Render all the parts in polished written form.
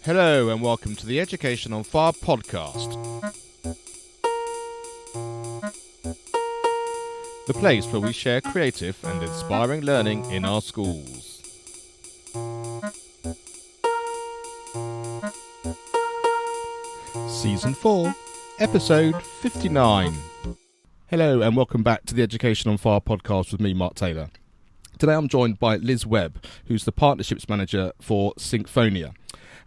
Hello and welcome to the Education on Fire podcast. The place where we share creative and inspiring learning in our schools. Season 4, Episode 59. Hello and welcome back to the Education on Fire podcast with me, Mark Taylor. Today I'm joined by Liz Webb, who's the Partnerships Manager for Syncphonia.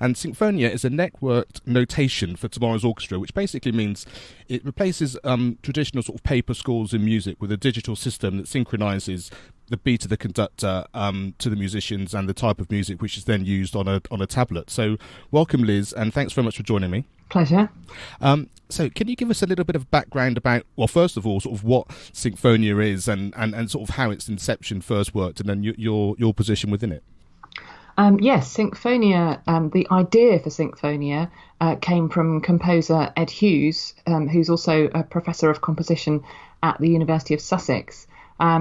And Syncphonia is a networked notation for tomorrow's orchestra, which basically means it replaces traditional sort of paper scores in music with a digital system that synchronises the beat of the conductor to the musicians and the type of music which is then used on a tablet. So welcome, Liz, and thanks very much for joining me. Pleasure. So can you give us a little bit of background about, well, first of all, sort of what Syncphonia is and sort of how its inception first worked, and then your position within it? Yes, Syncphonia, the idea for Syncphonia came from composer Ed Hughes, who's also a professor of composition at the University of Sussex.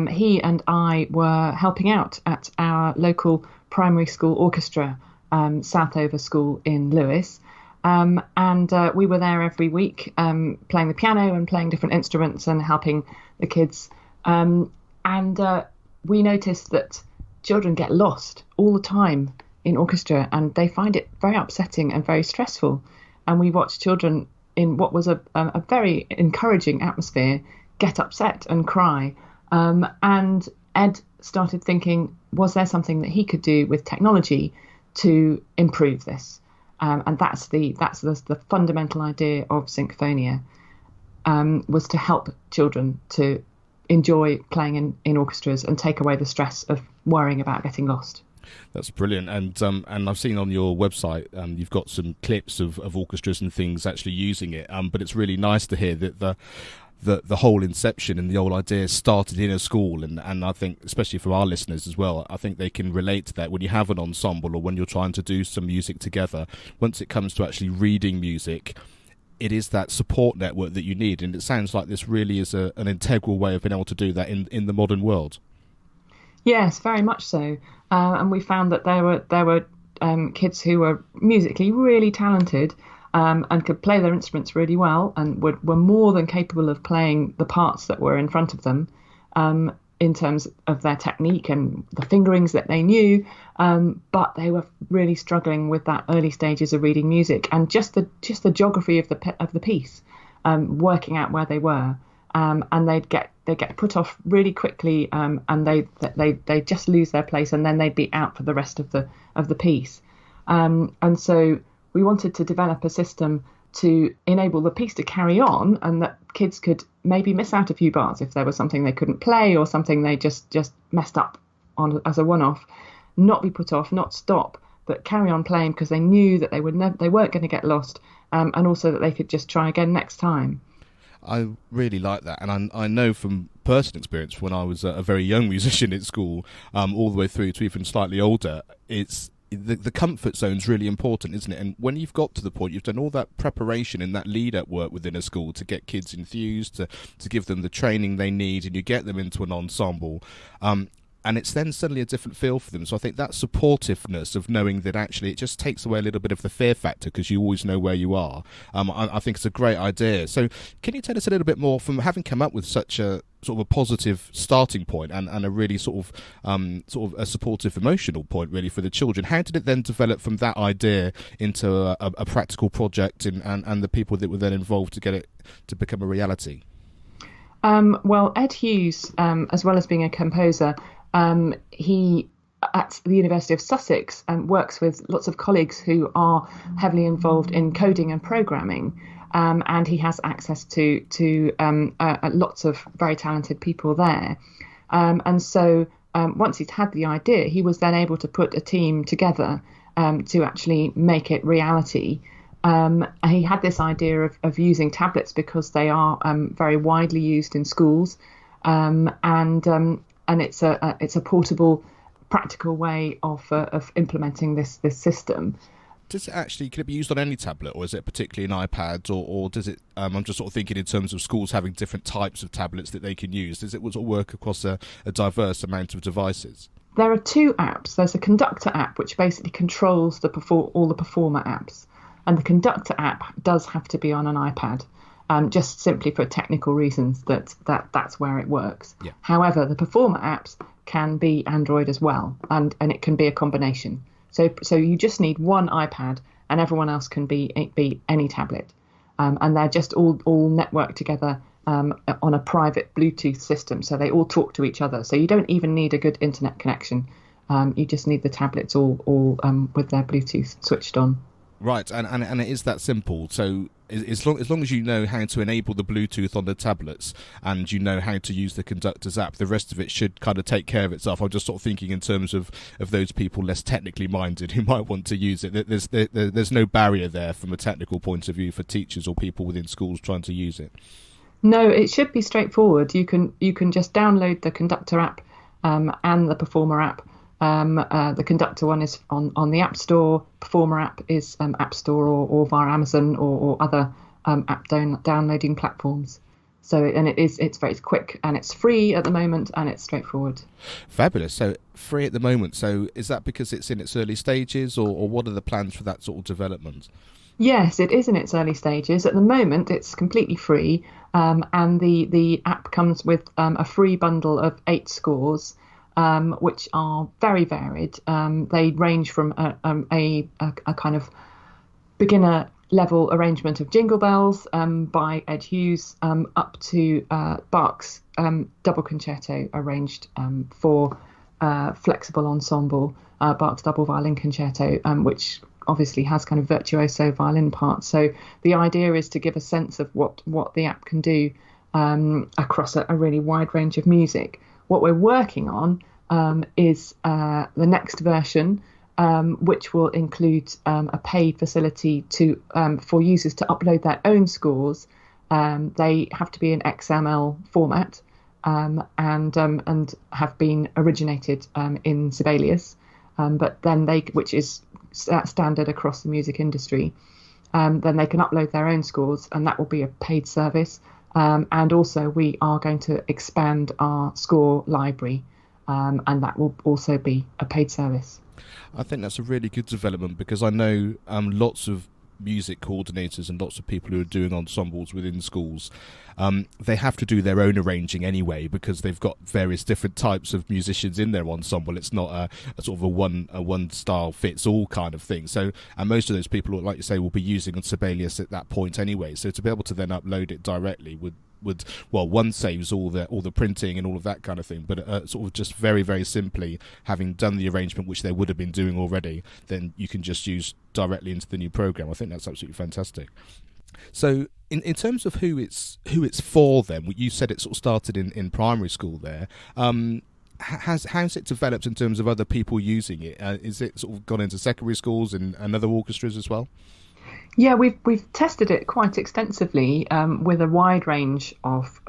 He and I were helping out at our local primary school orchestra, Southover School in Lewes. And we were there every week playing the piano and playing different instruments and helping the kids. And we noticed that children get lost all the time in orchestra and they find it very upsetting and very stressful. And we watched children in what was a very encouraging atmosphere get upset and cry. And Ed started thinking, was there something that he could do with technology to improve this? And that's the fundamental idea of Syncphonia, was to help children to enjoy playing in orchestras and take away the stress of worrying about getting lost. That's brilliant, and I've seen on your website you've got some clips of orchestras and things actually using it. But it's really nice to hear that the whole inception and the whole idea started in a school, and I think, especially for our listeners as well, I think they can relate to that when you have an ensemble or when you're trying to do some music together. Once it comes to actually reading music, it is that support network that you need, and it sounds like this really is an integral way of being able to do that in the modern world. Yes, very much so. And we found that there were kids who were musically really talented and could play their instruments really well and were more than capable of playing the parts that were in front of them in terms of their technique and the fingerings that they knew. But they were really struggling with that early stages of reading music and just the geography of the piece, working out where they were. And they get put off really quickly, and they just lose their place, and then they'd be out for the rest of the piece. And so we wanted to develop a system to enable the piece to carry on, and that kids could maybe miss out a few bars if there was something they couldn't play or something they just messed up on as a one-off, not be put off, not stop, but carry on playing because they knew that they weren't going to get lost, and also that they could just try again next time. I really like that, and I know from personal experience when I was a very young musician at school, all the way through to even slightly older, it's the comfort zone's really important, isn't it? And when you've got to the point, you've done all that preparation and that lead-up work within a school to get kids enthused, to give them the training they need, and you get them into an ensemble, and it's then suddenly a different feel for them. So I think that supportiveness of knowing that actually it just takes away a little bit of the fear factor because you always know where you are. I think it's a great idea. So can you tell us a little bit more, from having come up with such a sort of a positive starting point and a really sort of a supportive emotional point really for the children, how did it then develop from that idea into a practical project and the people that were then involved to get it to become a reality? Well, Ed Hughes, as well as being a composer, he at the University of Sussex works with lots of colleagues who are heavily involved in coding and programming, and he has access to lots of very talented people there. And so once he'd had the idea, he was then able to put a team together to actually make it reality. He had this idea of using tablets because they are very widely used in schools, and it's a portable, practical way of implementing this system. Does it actually, can it be used on any tablet, or is it particularly an iPad, or does it, I'm just sort of thinking in terms of schools having different types of tablets that they can use, does it sort of work across a diverse amount of devices? There are two apps. There's a Conductor app, which basically controls all the performer apps. And the Conductor app does have to be on an iPad, just simply for technical reasons that's where it works. Yeah. However, the performer apps can be Android as well, and it can be a combination. So you just need one iPad, and everyone else can be any tablet. And they're just all networked together on a private Bluetooth system, so they all talk to each other. So you don't even need a good internet connection. You just need the tablets all with their Bluetooth switched on. Right, and it is that simple. So as long as you know how to enable the Bluetooth on the tablets and you know how to use the Conductor's app, the rest of it should kind of take care of itself. I'm just sort of thinking in terms of those people less technically minded who might want to use it. There's no barrier there from a technical point of view for teachers or people within schools trying to use it. No, it should be straightforward. You can just download the Conductor app and the Performer app. The Conductor one is on the App Store. Performer app is App Store or via Amazon or other app downloading platforms. So it's very quick, and it's free at the moment, and it's straightforward. Fabulous. So free at the moment. So is that because it's in its early stages, or what are the plans for that sort of development? Yes, it is in its early stages. At the moment, it's completely free, and the app comes with a free bundle of 8 scores, which are very varied. They range from a kind of beginner level arrangement of Jingle Bells by Ed Hughes up to Bach's double concerto arranged for flexible ensemble, Bach's double violin concerto, which obviously has kind of virtuoso violin parts. So the idea is to give a sense of what the app can do across a really wide range of music. What we're working on is the next version, which will include a paid facility for users to upload their own scores. They have to be in XML format and have been originated in Sibelius, but then which is standard across the music industry. Then they can upload their own scores, and that will be a paid service. And also we are going to expand our score library, and that will also be a paid service. I think that's a really good development, because I know lots of music coordinators and lots of people who are doing ensembles within schools, they have to do their own arranging anyway, because they've got various different types of musicians in their ensemble. It's not a sort of a one style fits all kind of thing. So, and most of those people, like you say, will be using Sibelius at that point anyway. So to be able to then upload it directly would one, saves all the printing and all of that kind of thing, but sort of just very, very simply, having done the arrangement, which they would have been doing already, then you can just use directly into the new program. I think that's absolutely fantastic. So in terms of who it's for, then, you said it sort of started in primary school there. How's it developed in terms of other people using it? Is it sort of gone into secondary schools and other orchestras as well? Yeah, we've tested it quite extensively with a wide range of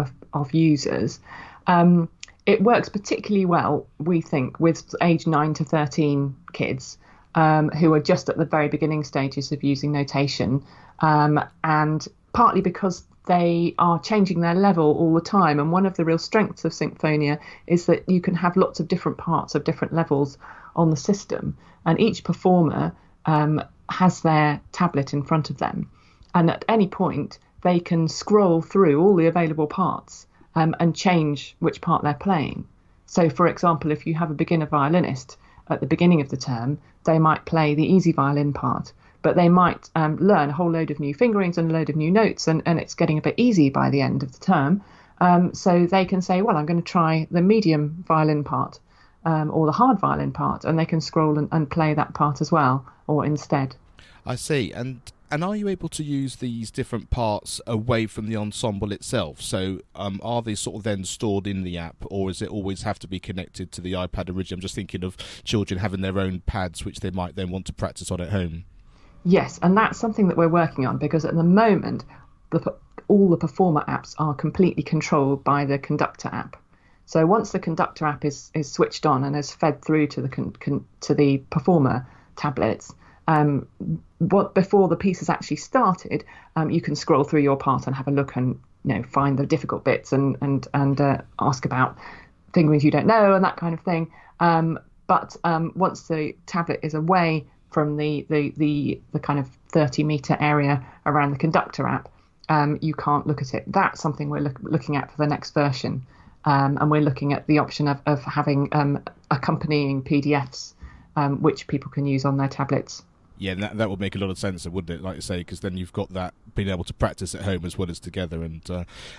users. It works particularly well, we think, with age 9 to 13 kids who are just at the very beginning stages of using notation, and partly because they are changing their level all the time. And one of the real strengths of Syncphonia is that you can have lots of different parts of different levels on the system, and each performer has their tablet in front of them, and at any point they can scroll through all the available parts and change which part they're playing. So, for example, if you have a beginner violinist at the beginning of the term, they might play the easy violin part, but they might learn a whole load of new fingerings and a load of new notes, and it's getting a bit easy by the end of the term. So they can say, well, I'm going to try the medium violin part or the hard violin part, and they can scroll and play that part as well, or instead. I see. And are you able to use these different parts away from the ensemble itself? So are they sort of then stored in the app, or does it always have to be connected to the iPad originally? I'm just thinking of children having their own pads, which they might then want to practice on at home. Yes, and that's something that we're working on, because at the moment all the performer apps are completely controlled by the Conductor app. So once the Conductor app is switched on and is fed through to the performer tablets, before the piece has actually started, you can scroll through your part and have a look and find the difficult bits and ask about fingerings you don't know and that kind of thing. But once the tablet is away from the kind of 30-meter area around the Conductor app, you can't look at it. That's something we're looking at for the next version. And we're looking at the option of having accompanying PDFs, which people can use on their tablets. Yeah, and that would make a lot of sense, wouldn't it? Like you say, because then you've got that being able to practice at home as well as together. And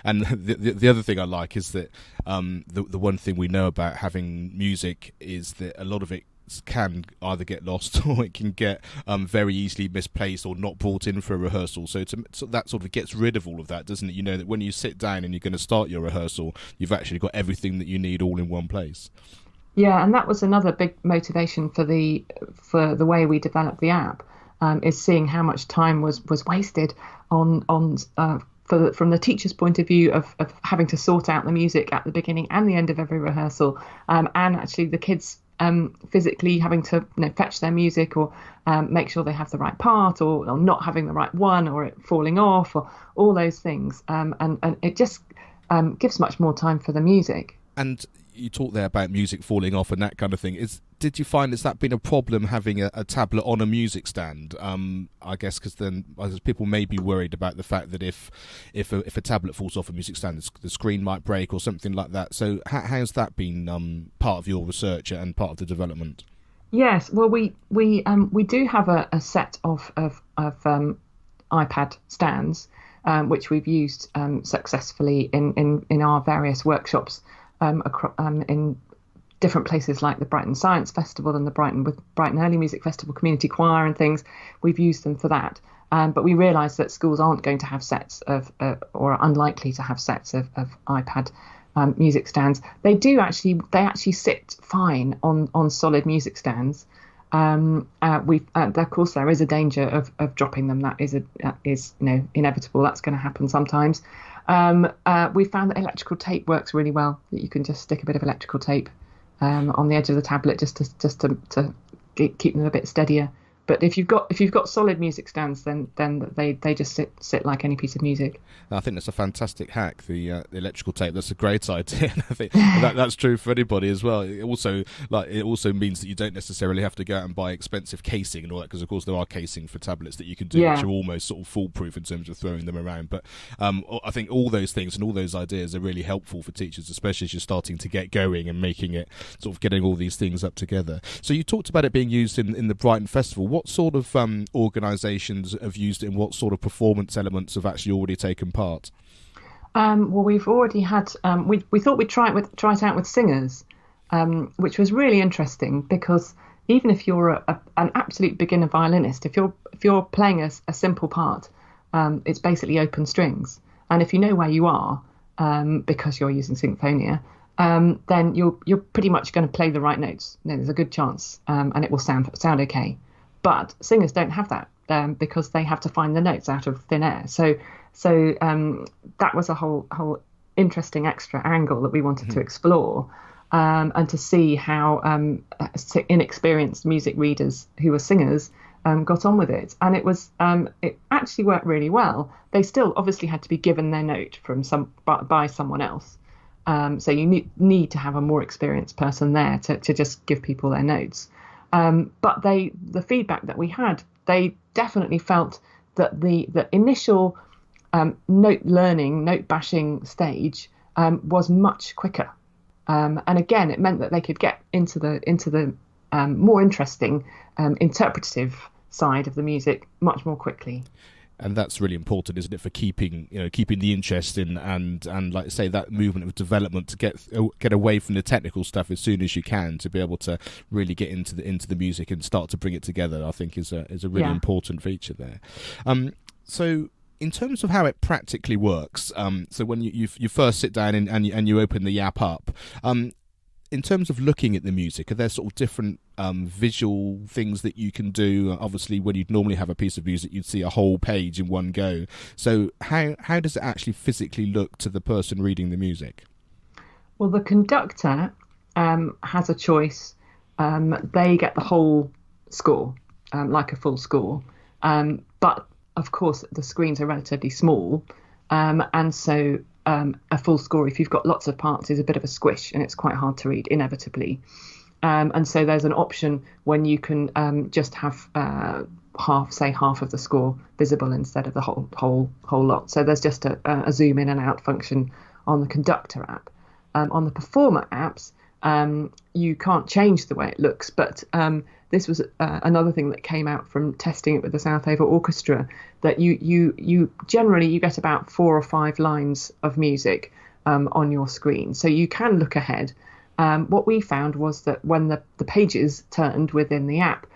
the other thing I like is that the one thing we know about having music is that a lot of it can either get lost or it can get very easily misplaced or not brought in for a rehearsal. So that sort of gets rid of all of that, doesn't it? You know that when you sit down and you're going to start your rehearsal, you've actually got everything that you need all in one place. Yeah, and that was another big motivation for the way we developed the app, is seeing how much time was wasted on from the teacher's point of view of having to sort out the music at the beginning and the end of every rehearsal, and actually the kids physically having to fetch their music or make sure they have the right part or not having the right one or it falling off or all those things, and it just gives much more time for the music. And you talked there about music falling off and that kind of thing. Did you find has that been a problem having a tablet on a music stand? I guess because then people may be worried about the fact that if a tablet falls off a music stand, the screen might break or something like that. So how's that been part of your research and part of the development? Yes, well, we do have a set of iPad stands, which we've used successfully in our various workshops. In different places like the Brighton Science Festival and the Brighton Early Music Festival Community Choir and things, we've used them for that. But we realise that schools aren't going to have sets of, or are unlikely to have sets of iPad music stands. They actually sit fine on solid music stands. Of course, there is a danger of dropping them. That is inevitable. That's going to happen sometimes. We found that electrical tape works really well. That you can just stick a bit of electrical tape on the edge of the tablet just to keep them a bit steadier. But if you've got solid music stands, then they just sit like any piece of music. I think that's a fantastic hack. The electrical tape. That's a great idea. I think that's true for anybody as well. It also means that you don't necessarily have to go out and buy expensive casing and all that, because of course there are casing for tablets that you can do, which are almost sort of foolproof in terms of throwing them around. But I think all those things and all those ideas are really helpful for teachers, especially as you're starting to get going and making it sort of getting all these things up together. So you talked about it being used in the Brighton Festival. What sort of organisations have used it, and what sort of performance elements have actually already taken part? Well, we've already had. We thought we'd try it out with singers, which was really interesting because even if you're an absolute beginner violinist, if you're playing a simple part, it's basically open strings, and if you know where you are, because you're using Syncphonia, then you're pretty much going to play the right notes. There's a good chance, and it will sound okay. But singers don't have that because they have to find the notes out of thin air. So that was a whole interesting extra angle that we wanted to explore, and to see how inexperienced music readers who were singers got on with it. And it actually worked really well. They still obviously had to be given their note by someone else. So you need to have a more experienced person there to just give people their notes. But the feedback that we had, they definitely felt that the initial note bashing stage was much quicker, and again it meant that they could get into the more interesting interpretative side of the music much more quickly. And that's really important, isn't it, for keeping the interest in and like I say, that movement of development to get away from the technical stuff as soon as you can, to be able to really get into the music and start to bring it together. I think is a really important feature there. So in terms of how it practically works, so when you first sit down and you open the app up, in terms of looking at the music, are there sort of different visual things that you can do? Obviously, when you'd normally have a piece of music, you'd see a whole page in one go. So how does it actually physically look to the person reading the music? Well, the conductor has a choice. They get the whole score, like a full score. But, of course, the screens are relatively small. And so a full score, if you've got lots of parts, is a bit of a squish and it's quite hard to read, inevitably. And so there's an option when you can just have half of the score visible instead of the whole lot. So there's just a zoom in and out function on the Conductor app. On the Performer apps, you can't change the way it looks, but this was another thing that came out from testing it with the Southaven Orchestra, that you generally get about 4 or 5 lines of music on your screen, so you can look ahead. What we found was that when the pages turned within the app,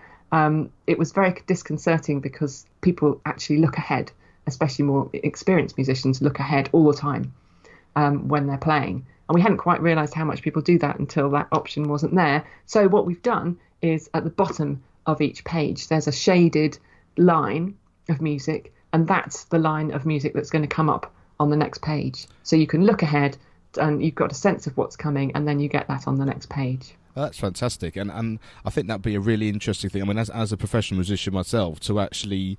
it was very disconcerting because people actually look ahead, especially more experienced musicians look ahead all the time when they're playing. And we hadn't quite realised how much people do that until that option wasn't there. So what we've done is at the bottom of each page, there's a shaded line of music, and that's the line of music that's going to come up on the next page. So you can look ahead and you've got a sense of what's coming, and then you get that on the next page. That's fantastic, and I think that'd be a really interesting thing. I mean, as a professional musician myself, to actually,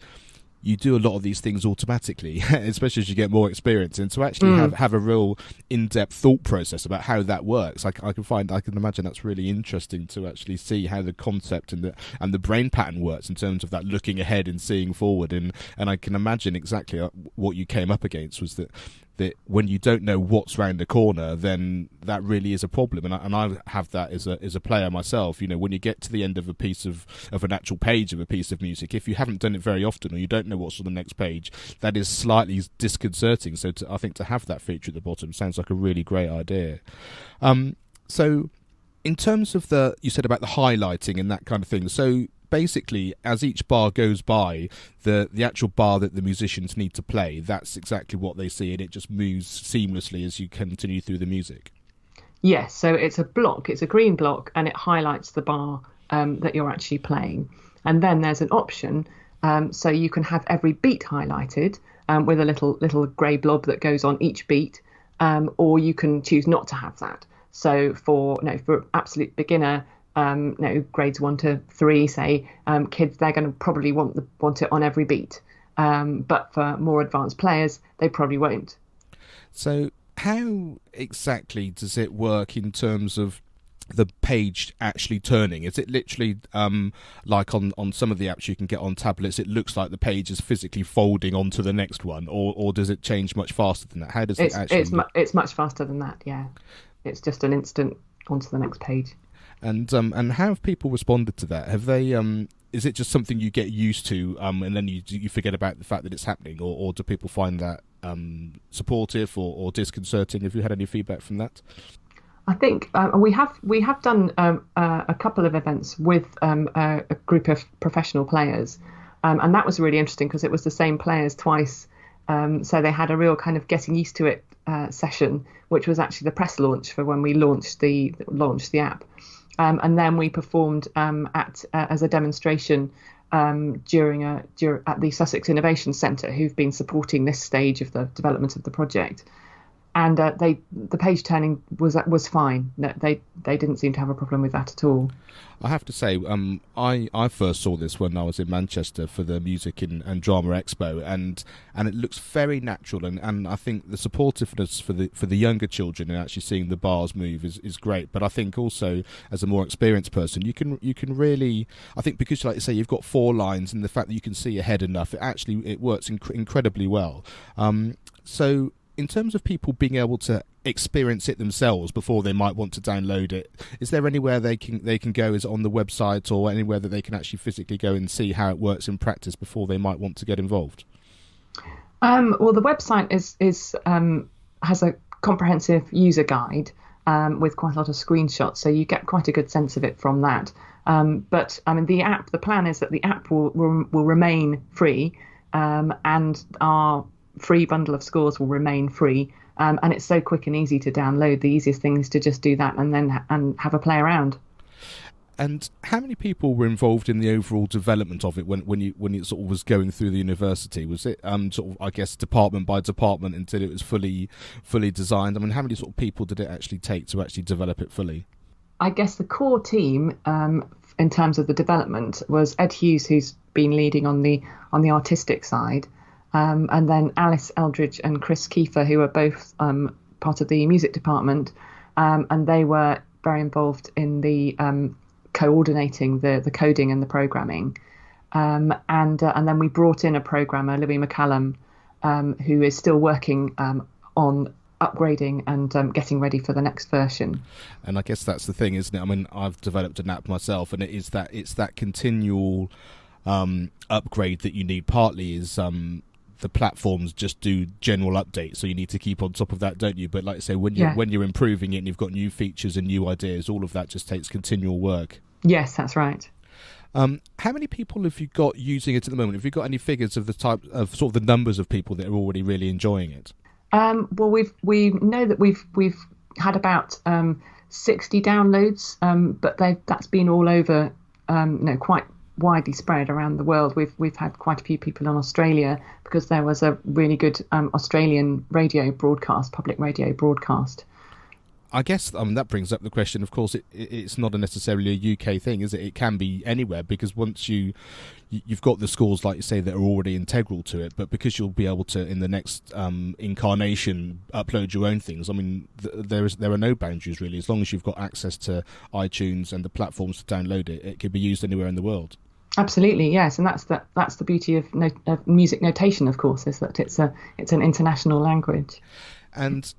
you do a lot of these things automatically, especially as you get more experience, and to actually have a real in-depth thought process about how that works. I can imagine that's really interesting to actually see how the concept and the brain pattern works in terms of that looking ahead and seeing forward. And I can imagine exactly what you came up against was that when you don't know what's round the corner, then that really is a problem. And I have that as a player myself. You know, when you get to the end of a piece of an actual page of a piece of music, if you haven't done it very often or you don't know what's on the next page, that is slightly disconcerting. So I think to have that feature at the bottom sounds like a really great idea. So in terms of you said about the highlighting and that kind of thing. So basically, as each bar goes by, the actual bar that the musicians need to play, that's exactly what they see, and it just moves seamlessly as you continue through the music. Yes, so it's a block, it's a green block, and it highlights the bar that you're actually playing. And then there's an option, so you can have every beat highlighted with a little grey blob that goes on each beat, or you can choose not to have that. So for absolute beginner, grades 1 to 3, say, kids, they're going to probably want it on every beat. But for more advanced players, they probably won't. So how exactly does it work in terms of the page actually turning? Is it literally like on some of the apps you can get on tablets, it looks like the page is physically folding onto the next one, or does it change much faster than that? How does it actually... It's much faster than that, yeah. It's just an instant onto the next page. And how have people responded to that? Have they? Is it just something you get used to, and then you forget about the fact that it's happening, or do people find that supportive or disconcerting? Have you had any feedback from that? I think we have done a couple of events with a group of professional players, and that was really interesting because it was the same players twice. So they had a real kind of getting used to it session, which was actually the press launch for when we launched the app. And then we performed as a demonstration at the Sussex Innovation Centre, who've been supporting this stage of the development of the project. And the page turning was fine. They didn't seem to have a problem with that at all. I have to say, I first saw this when I was in Manchester for the Music and Drama Expo, and it looks very natural, and I think the supportiveness for the younger children and actually seeing the bars move is great. But I think also as a more experienced person, you can really, I think, because like you say, you've got 4 lines, and the fact that you can see ahead enough, it works incredibly well. So in terms of people being able to experience it themselves before they might want to download it, is there anywhere they can go? Is it on the website or anywhere that they can actually physically go and see how it works in practice before they might want to get involved? Well, the website has a comprehensive user guide with quite a lot of screenshots, so you get quite a good sense of it from that. But I mean, the plan is that the app will remain free, and our free bundle of scores will remain free, and it's so quick and easy to download. The easiest thing is to just do that and have a play around. And how many people were involved in the overall development of it when it sort of was going through the university? Was it sort of, I guess, department by department until it was fully designed? I mean, how many sort of people did it actually take to actually develop it fully? I guess the core team in terms of the development was Ed Hughes, who's been leading on the artistic side. And then Alice Eldridge and Chris Kiefer, who are both part of the music department, and they were very involved in the coordinating the coding and the programming. And then we brought in a programmer, Louis McCallum, who is still working on upgrading and getting ready for the next version. And I guess that's the thing, isn't it? I mean, I've developed an app myself, and it's that continual upgrade that you need. Partly is the platforms just do general updates, so you need to keep on top of that, don't you? But like I say, when you're improving it and you've got new features and new ideas, all of that just takes continual work. Yes, that's right. How many people have you got using it at the moment? Have you got any figures of the type of sort of the numbers of people that are already really enjoying it? Well, we know that we've had about 60 downloads, but that's been all over, quite widely spread around the world. We've had quite a few people in Australia because there was a really good Australian radio broadcast, public radio broadcast. I guess that brings up the question. Of course, it's not necessarily a UK thing, is it? It can be anywhere, because once you've got the scores, like you say, that are already integral to it, but because you'll be able to in the next incarnation upload your own things. I mean, there are no boundaries really, as long as you've got access to iTunes and the platforms to download it. It can be used anywhere in the world. Absolutely, yes, and that's the beauty of music notation, of course, is that it's an international language. And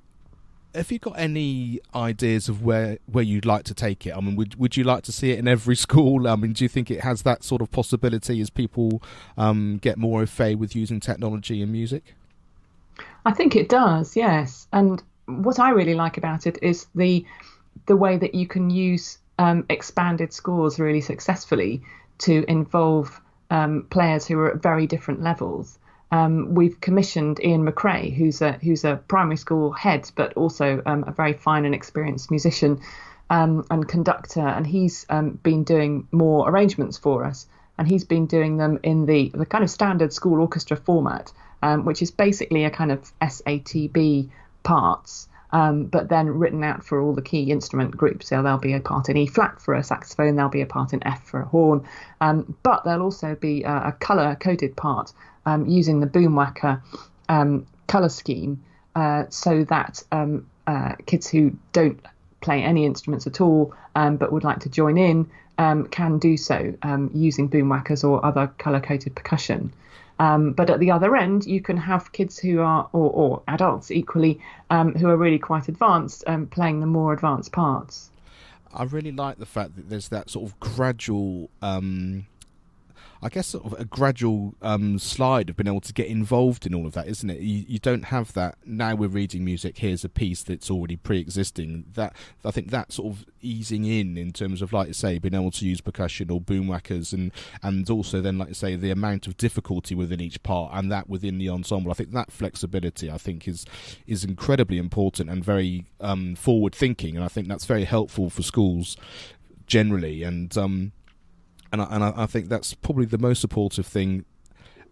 have you got any ideas of where you'd like to take it? I mean, would you like to see it in every school? I mean, do you think it has that sort of possibility as people get more au fait with using technology in music? I think it does, yes. And what I really like about it is the way that you can use expanded scores really successfully to involve players who are at very different levels. We've commissioned Ian McRae, who's a primary school head, but also a very fine and experienced musician and conductor, and he's been doing more arrangements for us, and he's been doing them in the kind of standard school orchestra format, which is basically a kind of SATB parts, but then written out for all the key instrument groups. So there'll be a part in E flat for a saxophone, there'll be a part in F for a horn, but there'll also be a colour-coded part using the Boomwhacker colour scheme, so that kids who don't play any instruments at all but would like to join in can do so using Boomwhackers or other colour-coded percussion. But at the other end, you can have kids who are, or adults equally, who are really quite advanced, playing the more advanced parts. I really like the fact that there's that sort of gradual sort of a gradual slide of being able to get involved in all of that, isn't it? You don't have that, now we're reading music, here's a piece that's already pre-existing. That, I think that sort of easing in terms of, like I say, being able to use percussion or boomwhackers, and also then, like I say, the amount of difficulty within each part and that within the ensemble. I think that flexibility, I think, is incredibly important and very forward thinking, and I think that's very helpful for schools generally. And I think that's probably the most supportive thing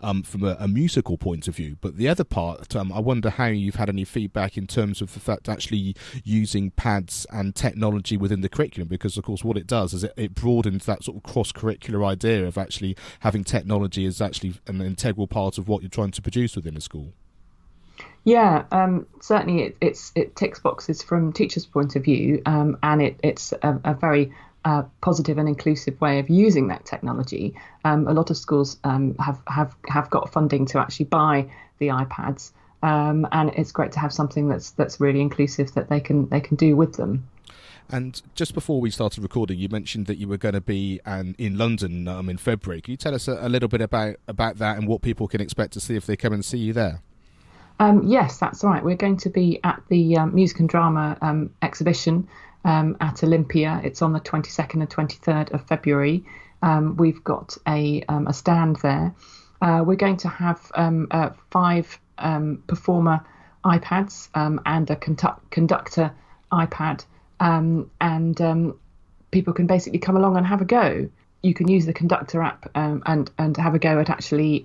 from a musical point of view. But the other part, I wonder how you've had any feedback in terms of the fact actually using pads and technology within the curriculum, because of course what it does is it broadens that sort of cross-curricular idea of actually having technology as actually an integral part of what you're trying to produce within a school. Yeah, certainly it ticks boxes from teachers' point of view, and it's a very positive and inclusive way of using that technology. A lot of schools have got funding to actually buy the iPads, and it's great to have something that's really inclusive that they can do with them. And just before we started recording, you mentioned that you were going to be in London in February. Can you tell us a little bit about that and what people can expect to see if they come and see you there? Yes, that's right. We're going to be at the Music and Drama exhibition at Olympia. It's on the 22nd and 23rd of February. We've got a stand there. We're going to have 5 performer iPads and a conductor iPad, and people can basically come along and have a go. You can use the Conductor app and have a go at actually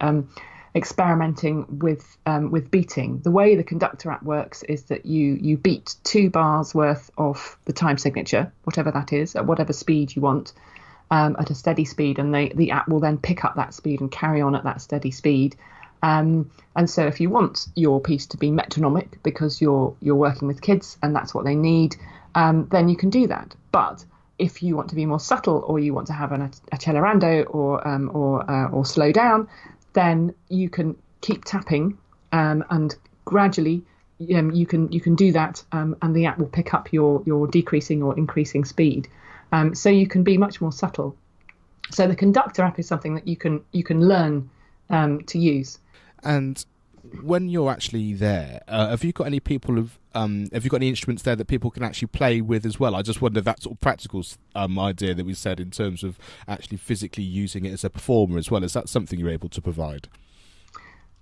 experimenting with beating. The way the Conductor app works is that you beat 2 bars worth of the time signature, whatever that is, at whatever speed you want, at a steady speed, and the app will then pick up that speed and carry on at that steady speed. And so if you want your piece to be metronomic because you're working with kids and that's what they need, then you can do that. But if you want to be more subtle, or you want to have an accelerando or slow down, then you can keep tapping, and gradually you can do that, and the app will pick up your decreasing or increasing speed. So you can be much more subtle. So the Conductor app is something that you can learn to use. And when you're actually there, have you got any have you got any instruments there that people can actually play with as well? I just wonder that sort of practical idea that we said in terms of actually physically using it as a performer as well. Is that something you're able to provide?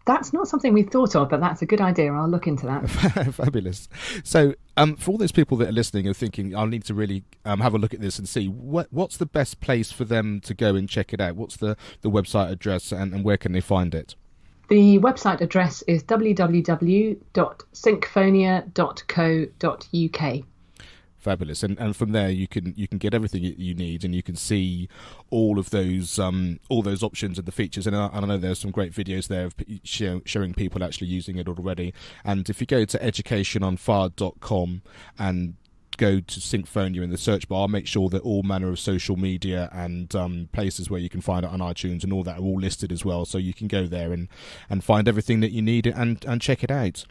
That's not something we thought of, but that's a good idea. I'll look into that. Fabulous. So for all those people that are listening and thinking, I'll need to really have a look at this and see, what's the best place for them to go and check it out? What's the website address, and where can they find it? The website address is www.syncphonia.co.uk. Fabulous, and from there you can get everything you need, and you can see all those options and the features. And I know there's some great videos there of showing people actually using it already. And if you go to educationonfire.com and go to Syncphonia in the search bar, make sure that all manner of social media and places where you can find it on iTunes and all that are all listed as well, so you can go there and find everything that you need and check it out.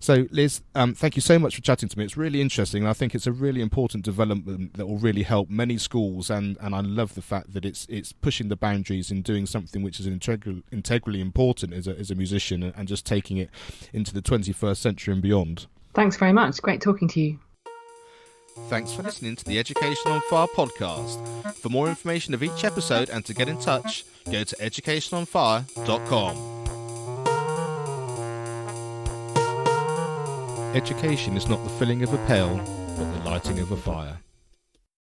So Liz, thank you so much for chatting to me. It's really interesting, and I think it's a really important development that will really help many schools, and I love the fact that it's pushing the boundaries and doing something which is integrally important as a musician, and just taking it into the 21st century and beyond. Thanks very much. Great talking to you. Thanks for listening to the Education on Fire podcast. For more information of each episode and to get in touch, go to educationonfire.com. Education is not the filling of a pail, but the lighting of a fire.